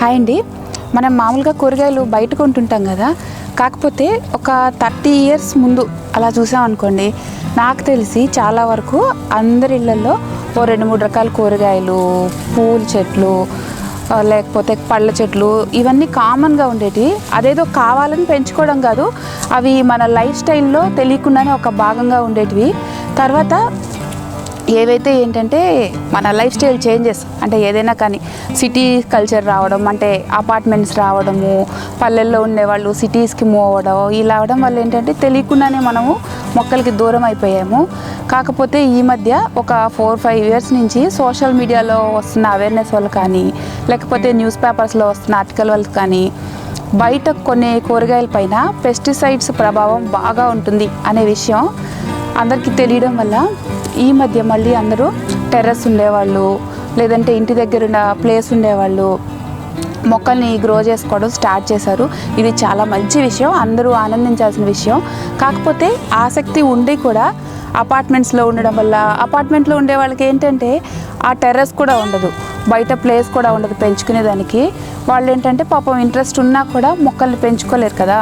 Hi అండి. మనం మామూలుగా కూరగాయలు బయట కొంటుంటాం కదా, కాకపోతే ఒక 30 ఇయర్స్ ముందు అలా చూసామనుకోండి, నాకు తెలిసి చాలా వరకు అందరి ఇళ్ళల్లో ఓ 2-3 రకాల కూరగాయలు, పూల చెట్లు, లేకపోతే పళ్ళ చెట్లు ఇవన్నీ కామన్గా ఉండేవి. అదేదో కావాలని పెంచుకోవడం కాదు, అవి మన లైఫ్ స్టైల్లో తెలియకుండానే ఒక భాగంగా ఉండేటివి. తర్వాత ఏవైతే ఏంటంటే మన లైఫ్ స్టైల్ చేంజెస్ అంటే ఏదైనా కానీ సిటీ కల్చర్ రావడం, అంటే అపార్ట్మెంట్స్ రావడము, పల్లెల్లో ఉండేవాళ్ళు సిటీస్కి మూవ్ అవ్వడం, ఇలా అవడం వల్ల ఏంటంటే తెలియకుండానే మనము మొక్కలకి దూరం అయిపోయాము. కాకపోతే ఈ మధ్య ఒక 4-5 ఇయర్స్ నుంచి సోషల్ మీడియాలో వస్తున్న అవేర్నెస్ వల్ల కానీ, లేకపోతే న్యూస్ పేపర్స్లో వస్తున్న ఆర్టికల్ వల్ల కానీ, బయట కొన్ని కూరగాయల పైన పెస్టిసైడ్స్ ప్రభావం బాగా ఉంటుంది అనే విషయం అందరికీ తెలియడం వల్ల ఈ మధ్య మళ్ళీ అందరూ టెర్రస్ ఉండేవాళ్ళు, లేదంటే ఇంటి దగ్గర ఉన్న ప్లేస్ ఉండేవాళ్ళు మొక్కల్ని గ్రో చేసుకోవడం స్టార్ట్ చేశారు. ఇది చాలా మంచి విషయం, అందరూ ఆనందించాల్సిన విషయం. కాకపోతే ఆసక్తి ఉండి కూడా అపార్ట్మెంట్స్లో ఉండడం వల్ల, అపార్ట్మెంట్లో ఉండే వాళ్ళకి ఏంటంటే ఆ టెర్రస్ కూడా ఉండదు, బయట ప్లేస్ కూడా ఉండదు పెంచుకునేదానికి. వాళ్ళు ఏంటంటే పాపం ఇంట్రెస్ట్ ఉన్నా కూడా మొక్కల్ని పెంచుకోలేరు కదా.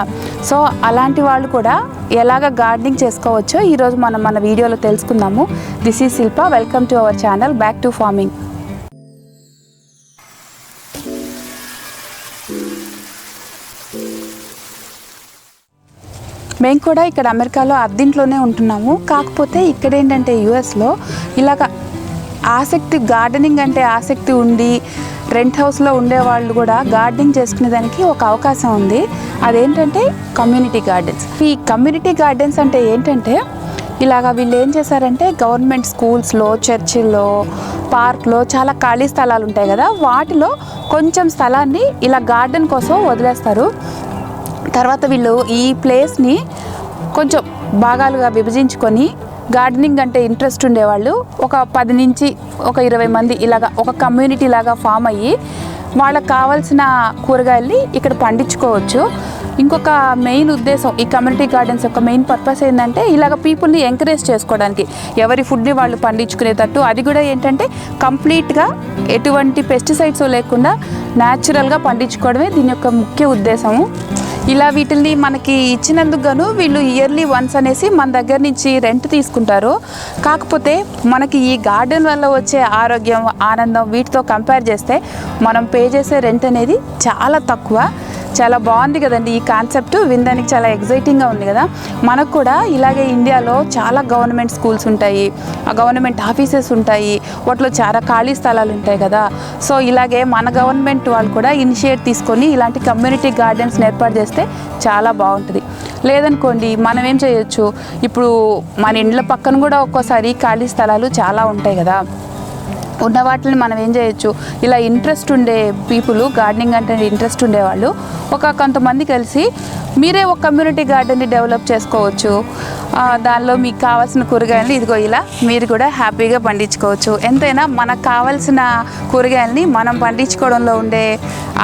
సో అలాంటి వాళ్ళు కూడా ఎలాగ గార్డెనింగ్ చేసుకోవచ్చో ఈరోజు మనం మన వీడియోలో తెలుసుకుందాము. This is Shilpa, welcome to our channel back to farming. మేము కూడా ఇక్కడ అమెరికాలో అద్దెంట్లోనే ఉంటున్నాము. కాకపోతే ఇక్కడ ఏంటంటే యుఎస్లో ఇలాగ ఆసక్తి, గార్డెనింగ్ అంటే ఆసక్తి ఉండి రెంట్ హౌస్లో ఉండేవాళ్ళు కూడా గార్డెనింగ్ చేసుకునేదానికి ఒక అవకాశం ఉంది. అదేంటంటే కమ్యూనిటీ గార్డెన్స్. ఈ కమ్యూనిటీ గార్డెన్స్ అంటే ఏంటంటే ఇలాగ వీళ్ళు ఏం చేశారంటే గవర్నమెంట్ స్కూల్స్లో, చర్చిల్లో, పార్క్లో చాలా ఖాళీ స్థలాలు ఉంటాయి కదా, వాటిలో కొంచెం స్థలాన్ని ఇలా గార్డెన్ కోసం వదిలేస్తారు. తర్వాత వీళ్ళు ఈ ప్లేస్ని కొంచెం భాగాలుగా విభజించుకొని గార్డెనింగ్ అంటే ఇంట్రెస్ట్ ఉండేవాళ్ళు ఒక 10 నుంచి ఒక 20 మంది ఇలాగా ఒక కమ్యూనిటీ లాగా ఫామ్ అయ్యి వాళ్ళకి కావాల్సిన కూరగాయల్ని ఇక్కడ పండించుకోవచ్చు. ఇంకొక మెయిన్ ఉద్దేశం ఈ కమ్యూనిటీ గార్డెన్స్ యొక్క మెయిన్ పర్పస్ ఏంటంటే ఇలాగ పీపుల్ని ఎంకరేజ్ చేసుకోవడానికి, ఎవరి ఫుడ్ని వాళ్ళు పండించుకునేటట్టు. అది కూడా ఏంటంటే కంప్లీట్గా ఎటువంటి పెస్టిసైడ్స్ లేకుండా న్యాచురల్గా పండించుకోవడమే దీని యొక్క ముఖ్య ఉద్దేశము. ఇలా వీటిని మనకి ఇచ్చినందుకు గాను వీళ్ళు ఇయర్లీ వన్స్ అనేసి మన దగ్గర నుంచి రెంట్ తీసుకుంటారు. కాకపోతే మనకి ఈ గార్డెన్ వల్ల వచ్చే ఆరోగ్యం, ఆనందం వీటితో కంపేర్ చేస్తే మనం పే చేసే రెంట్ అనేది చాలా తక్కువ. చాలా బాగుంది కదండి ఈ కాన్సెప్ట్, వినడానికి చాలా ఎగ్జైటింగ్గా ఉంది కదా. మనకు కూడా ఇలాగే ఇండియాలో చాలా గవర్నమెంట్ స్కూల్స్ ఉంటాయి, గవర్నమెంట్ ఆఫీసెస్ ఉంటాయి, వాటిలో చాలా ఖాళీ స్థలాలు ఉంటాయి కదా. సో ఇలాగే మన గవర్నమెంట్ వాళ్ళు కూడా ఇనిషియేట్ తీసుకొని ఇలాంటి కమ్యూనిటీ గార్డెన్స్ని ఏర్పాటు చేస్తే చాలా బాగుంటుంది. లేదనుకోండి మనం ఏం చేయొచ్చు, ఇప్పుడు మన ఇండ్ల పక్కన కూడా ఒక్కోసారి ఖాళీ స్థలాలు చాలా ఉంటాయి కదా, ఉన్న వాటిని మనం ఏం చేయొచ్చు, ఇలా ఇంట్రెస్ట్ ఉండే పీపుల్, గార్డెనింగ్ అంటే ఇంట్రెస్ట్ ఉండేవాళ్ళు కొంతమంది కలిసి మీరే ఒక కమ్యూనిటీ గార్డెన్ని డెవలప్ చేసుకోవచ్చు. దానిలో మీకు కావాల్సిన కూరగాయలని ఇదిగో ఇలా మీరు కూడా హ్యాపీగా పండించుకోవచ్చు. ఎంతైనా మనకు కావాల్సిన కూరగాయలని మనం పండించుకోవడంలో ఉండే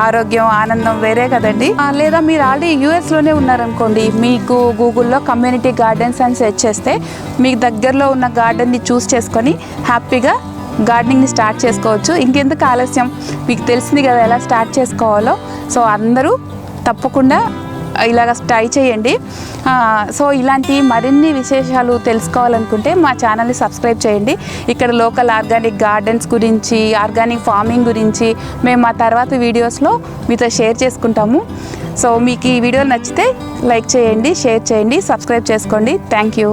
ఆరోగ్యం, ఆనందం వేరే కదండి. లేదా మీరు ఆల్రెడీ యూఎస్లోనే ఉన్నారనుకోండి, మీకు గూగుల్లో కమ్యూనిటీ గార్డెన్స్ అని సెర్చ్ చేస్తే మీకు దగ్గరలో ఉన్న గార్డెన్ని చూస్ చేసుకొని హ్యాపీగా గార్డెనింగ్ని స్టార్ట్ చేసుకోవచ్చు. ఇంకెందుకు ఆలస్యం, మీకు తెలిసింది కదా ఎలా స్టార్ట్ చేసుకోవాలో. సో అందరూ తప్పకుండా ఇలాగ ట్రై చేయండి. సో ఇలాంటి మరిన్ని విశేషాలు తెలుసుకోవాలనుకుంటే మా ఛానల్ని సబ్స్క్రైబ్ చేయండి. ఇక్కడ లోకల్ ఆర్గానిక్ గార్డెన్స్ గురించి, ఆర్గానిక్ ఫార్మింగ్ గురించి మేము మా తర్వాత వీడియోస్లో మీతో షేర్ చేసుకుంటాము. సో మీకు ఈ వీడియో నచ్చితే లైక్ చేయండి, షేర్ చేయండి, సబ్స్క్రైబ్ చేసుకోండి. Thank you.